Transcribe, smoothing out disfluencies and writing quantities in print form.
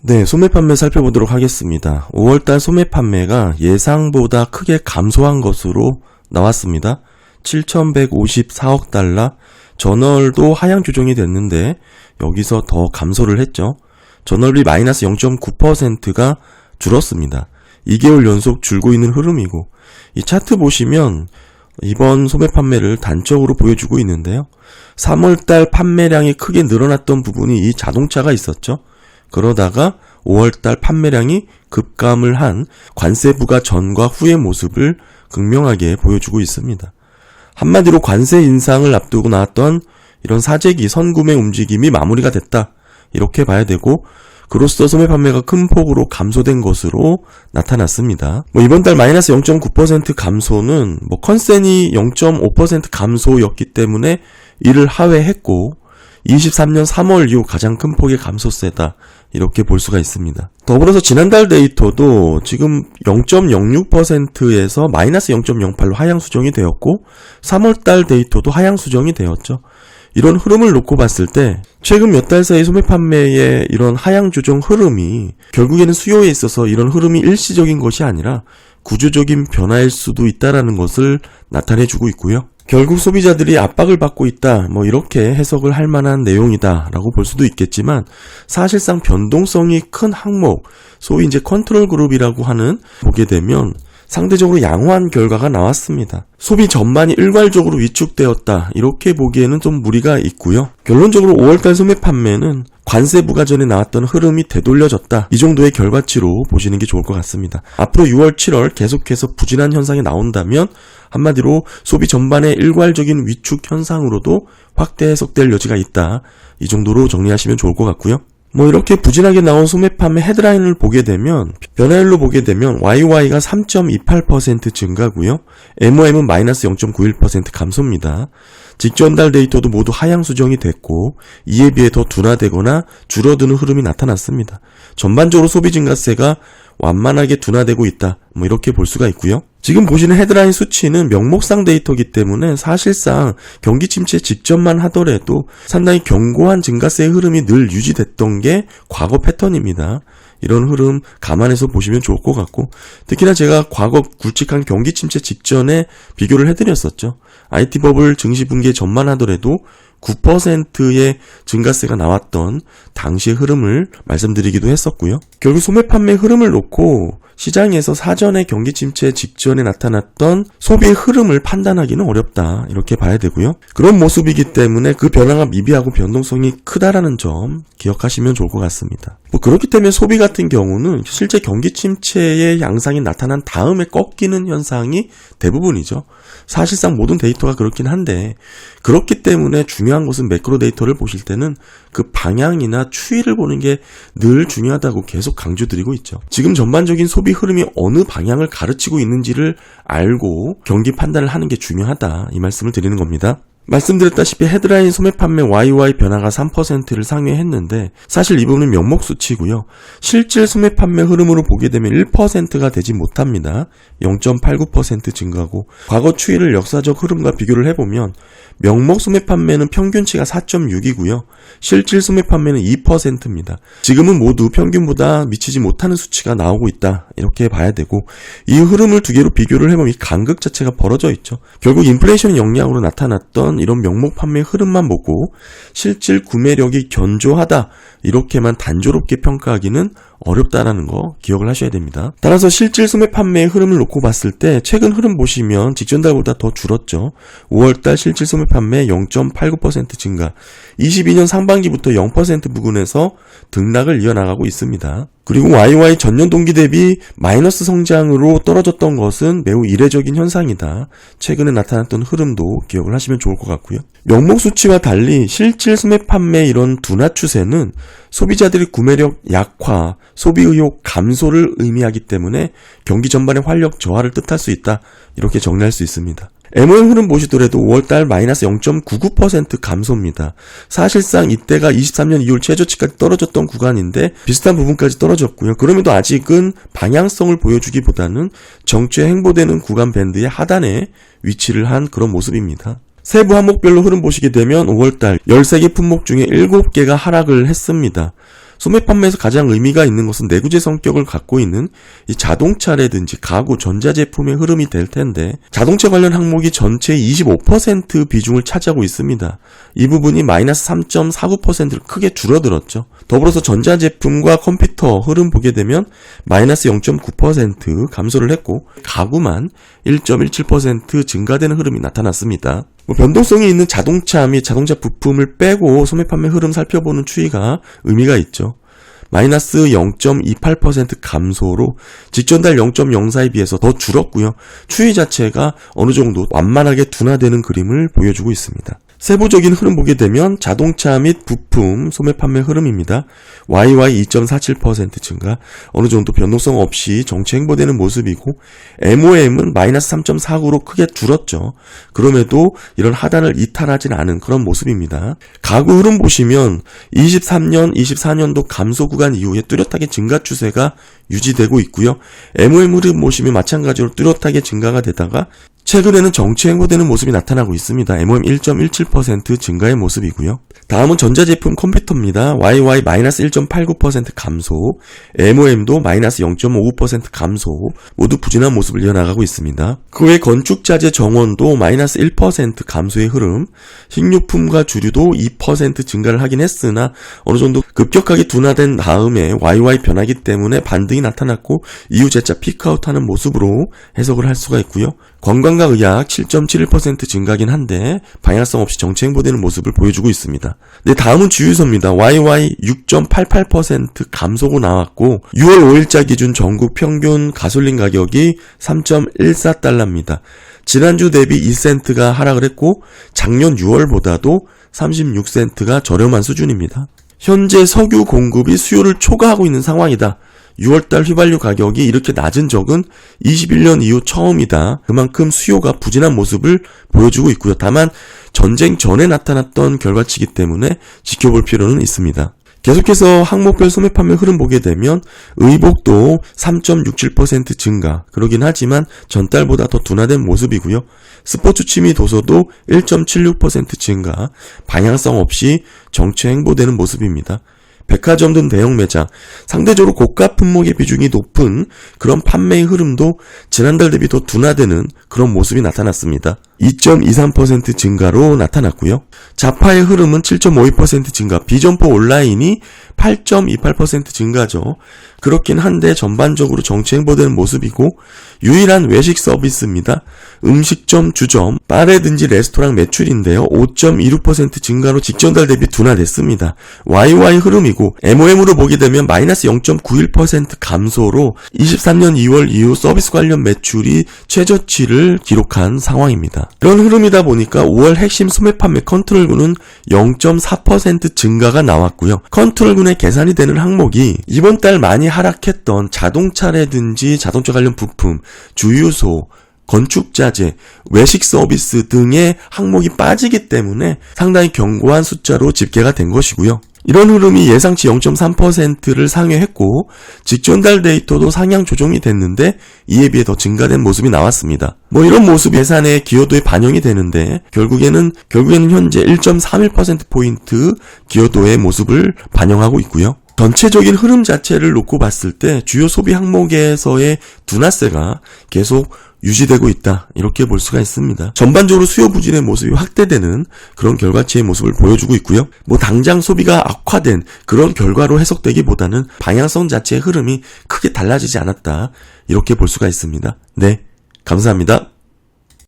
네, 소매 판매 살펴보도록 하겠습니다. 5월달 소매 판매가 예상보다 크게 감소한 것으로 나왔습니다. 7,154억 달러, 전월도 하향 조정이 됐는데 여기서 더 감소를 했죠. 전월비 마이너스 0.9%가 줄었습니다. 2개월 연속 줄고 있는 흐름이고, 이 차트 보시면 이번 소매 판매를 단적으로 보여주고 있는데요. 3월달 판매량이 크게 늘어났던 부분이 이 자동차가 있었죠. 그러다가 5월달 판매량이 급감을 한 관세 부과 전과 후의 모습을 극명하게 보여주고 있습니다. 한마디로 관세 인상을 앞두고 나왔던 이런 사재기 선구매 움직임이 마무리가 됐다, 이렇게 봐야 되고, 그로써 소매 판매가 큰 폭으로 감소된 것으로 나타났습니다. 이번 달 마이너스 0.9% 감소는 컨센이 0.5% 감소였기 때문에 이를 하회했고, 23년 3월 이후 가장 큰 폭의 감소세다, 이렇게 볼 수가 있습니다. 더불어서 지난달 데이터도 지금 0.06%에서 마이너스 0.08로 하향 수정이 되었고, 3월달 데이터도 하향 수정이 되었죠. 이런 흐름을 놓고 봤을 때 최근 몇 달 사이 소매 판매의 이런 하향 조정 흐름이 결국에는 수요에 있어서 이런 흐름이 일시적인 것이 아니라 구조적인 변화일 수도 있다라는 것을 나타내주고 있고요. 결국 소비자들이 압박을 받고 있다, 이렇게 해석을 할 만한 내용이다 라고 볼 수도 있겠지만, 사실상 변동성이 큰 항목, 소위 이제 컨트롤 그룹이라고 하는, 보게 되면 상대적으로 양호한 결과가 나왔습니다. 소비 전반이 일괄적으로 위축되었다, 이렇게 보기에는 좀 무리가 있고요. 결론적으로 5월달 소매 판매는 관세 부과 전에 나왔던 흐름이 되돌려졌다, 이 정도의 결과치로 보시는 게 좋을 것 같습니다. 앞으로 6월, 7월 계속해서 부진한 현상이 나온다면 한마디로 소비 전반의 일괄적인 위축 현상으로도 확대 해석될 여지가 있다, 이 정도로 정리하시면 좋을 것 같고요. 이렇게 부진하게 나온 소매 판매 헤드라인을 보게 되면, 변화율로 보게 되면 YY가 3.28% 증가고요. MOM은 마이너스 0.91% 감소입니다. 직전달 데이터도 모두 하향 수정이 됐고, 이에 비해 더 둔화되거나 줄어드는 흐름이 나타났습니다. 전반적으로 소비 증가세가 완만하게 둔화되고 있다, 이렇게 볼 수가 있고요. 지금 보시는 헤드라인 수치는 명목상 데이터이기 때문에 사실상 경기 침체 직전만 하더라도 상당히 견고한 증가세의 흐름이 늘 유지됐던 게 과거 패턴입니다. 이런 흐름 감안해서 보시면 좋을 것 같고, 특히나 제가 과거 굵직한 경기 침체 직전에 비교를 해드렸었죠. IT 버블 증시 붕괴 전만 하더라도 9%의 증가세가 나왔던 당시의 흐름을 말씀드리기도 했었고요. 결국 소매 판매 흐름을 놓고 시장에서 사전에 경기 침체 직전에 나타났던 소비의 흐름을 판단하기는 어렵다, 이렇게 봐야 되고요. 그런 모습이기 때문에 그 변화가 미비하고 변동성이 크다라는 점 기억하시면 좋을 것 같습니다. 그렇기 때문에 소비 같은 경우는 실제 경기 침체의 양상이 나타난 다음에 꺾이는 현상이 대부분이죠. 사실상 모든 데이터가 그렇긴 한데, 그렇기 때문에 중요한 것은 매크로 데이터를 보실 때는 그 방향이나 추이를 보는 게 늘 중요하다고 계속 강조드리고 있죠. 지금 전반적인 소비 흐름이 어느 방향을 가르치고 있는지를 알고 경기 판단을 하는 게 중요하다, 이 말씀을 드리는 겁니다. 말씀드렸다시피 헤드라인 소매 판매 YY 변화가 3%를 상회했는데, 사실 이 부분은 명목 수치고요. 실질 소매 판매 흐름으로 보게 되면 1%가 되지 못합니다. 0.89% 증가고, 과거 추이를 역사적 흐름과 비교를 해보면 명목 소매 판매는 평균치가 4.6이고요. 실질 소매 판매는 2%입니다. 지금은 모두 평균보다 미치지 못하는 수치가 나오고 있다, 이렇게 봐야 되고, 이 흐름을 두 개로 비교를 해보면 이 간극 자체가 벌어져 있죠. 결국 인플레이션 영향으로 나타났던 이런 명목 판매 흐름만 보고 실질 구매력이 견조하다, 이렇게만 단조롭게 평가하기는 어렵다라는 거 기억을 하셔야 됩니다. 따라서 실질 소매 판매의 흐름을 놓고 봤을 때 최근 흐름 보시면 직전달보다 더 줄었죠. 5월달 실질 소매 판매 0.89% 증가, 22년 상반기부터 0% 부근에서 등락을 이어나가고 있습니다. 그리고 YY 전년 동기 대비 마이너스 성장으로 떨어졌던 것은 매우 이례적인 현상이다, 최근에 나타났던 흐름도 기억을 하시면 좋을 것 같고요. 명목 수치와 달리 실질 소매 판매 이런 둔화 추세는 소비자들의 구매력 약화, 소비 의욕 감소를 의미하기 때문에 경기 전반의 활력 저하를 뜻할 수 있다, 이렇게 정리할 수 있습니다. MOM 흐름 보시더라도 5월달 마이너스 0.99% 감소입니다. 사실상 이때가 23년 2월 최저치까지 떨어졌던 구간인데 비슷한 부분까지 떨어졌고요. 그럼에도 아직은 방향성을 보여주기보다는 정체 행보되는 구간 밴드의 하단에 위치를 한 그런 모습입니다. 세부 항목별로 흐름 보시게 되면 5월달 13개 품목 중에 7개가 하락을 했습니다. 소매 판매에서 가장 의미가 있는 것은 내구재 성격을 갖고 있는 이 자동차라든지 가구, 전자제품의 흐름이 될 텐데 자동차 관련 항목이 전체의 25% 비중을 차지하고 있습니다. 이 부분이 마이너스 3.49%를 크게 줄어들었죠. 더불어서 전자제품과 컴퓨터 흐름 보게 되면 마이너스 0.9% 감소를 했고 가구만 1.17% 증가되는 흐름이 나타났습니다. 변동성이 있는 자동차 및 자동차 부품을 빼고 소매 판매 흐름 살펴보는 추이가 의미가 있죠. 마이너스 0.28% 감소로 직전달 0.04에 비해서 더 줄었고요. 추이 자체가 어느 정도 완만하게 둔화되는 그림을 보여주고 있습니다. 세부적인 흐름 보게 되면 자동차 및 부품 소매 판매 흐름입니다. YY 2.47% 증가, 어느 정도 변동성 없이 정체 행보되는 모습이고 MOM은 마이너스 3.49로 크게 줄었죠. 그럼에도 이런 하단을 이탈하진 않은 그런 모습입니다. 가구 흐름 보시면 23년, 24년도 감소 구간 이후에 뚜렷하게 증가 추세가 유지되고 있고요. MOM 흐름 보시면 마찬가지로 뚜렷하게 증가가 되다가 최근에는 정체 행보되는 모습이 나타나고 있습니다. MOM 1.17% 증가의 모습이고요. 다음은 전자제품 컴퓨터입니다. YY 마이너스 1.89% 감소, MOM도 마이너스 0.59% 감소, 모두 부진한 모습을 이어나가고 있습니다. 그 외 건축자재 정원도 마이너스 1% 감소의 흐름, 식료품과 주류도 2% 증가를 하긴 했으나 어느 정도 급격하게 둔화된 다음에 YY 변하기 때문에 반등이 나타났고 이후 재차 피크아웃하는 모습으로 해석을 할 수가 있고요. 관광과 의약 7.71% 증가긴 한데 방향성 없이 정체 행보되는 모습을 보여주고 있습니다. 네, 다음은 주유소입니다. YY 6.88% 감소고 나왔고 6월 5일자 기준 전국 평균 가솔린 가격이 3.14달러입니다. 지난주 대비 2센트가 하락을 했고 작년 6월보다도 36센트가 저렴한 수준입니다. 현재 석유 공급이 수요를 초과하고 있는 상황이다. 6월달 휘발유 가격이 이렇게 낮은 적은 21년 이후 처음이다. 그만큼 수요가 부진한 모습을 보여주고 있고요. 다만 전쟁 전에 나타났던 결과치이기 때문에 지켜볼 필요는 있습니다. 계속해서 항목별 소매 판매 흐름 보게 되면 의복도 3.67% 증가, 그러긴 하지만 전달보다 더 둔화된 모습이고요. 스포츠 취미 도서도 1.76% 증가, 방향성 없이 정체 행보되는 모습입니다. 백화점 등 대형 매장, 상대적으로 고가 품목의 비중이 높은 그런 판매의 흐름도 지난달 대비 더 둔화되는 그런 모습이 나타났습니다. 2.23% 증가로 나타났고요. 자파의 흐름은 7.52% 증가, 비점포 온라인이 8.28% 증가죠. 그렇긴 한데 전반적으로 정체 행보되는 모습이고 유일한 외식 서비스입니다. 음식점, 주점, 바라든지 레스토랑 매출인데요. 5.26% 증가로 직전달 대비 둔화됐습니다. YY 흐름이고 MOM으로 보게 되면 마이너스 0.91% 감소로 23년 2월 이후 서비스 관련 매출이 최저치를 기록한 상황입니다. 이런 흐름이다 보니까 5월 핵심 소매 판매 컨트롤군은 0.4% 증가가 나왔고요. 컨트롤군에 계산이 되는 항목이 이번 달 많이 하락했던 자동차라든지 자동차 관련 부품, 주유소, 건축자재, 외식 서비스 등의 항목이 빠지기 때문에 상당히 견고한 숫자로 집계가 된 것이고요. 이런 흐름이 예상치 0.3%를 상회했고 직전달 데이터도 상향 조정이 됐는데 이에 비해 더 증가된 모습이 나왔습니다. 이런 모습이 예산의 기여도에 반영이 되는데 결국에는 현재 1.31%포인트 기여도의 모습을 반영하고 있고요. 전체적인 흐름 자체를 놓고 봤을 때 주요 소비 항목에서의 둔화세가 계속 유지되고 있다, 이렇게 볼 수가 있습니다. 전반적으로 수요 부진의 모습이 확대되는 그런 결과치의 모습을 보여주고 있고요. 당장 소비가 악화된 그런 결과로 해석되기보다는 방향성 자체의 흐름이 크게 달라지지 않았다, 이렇게 볼 수가 있습니다. 네, 감사합니다.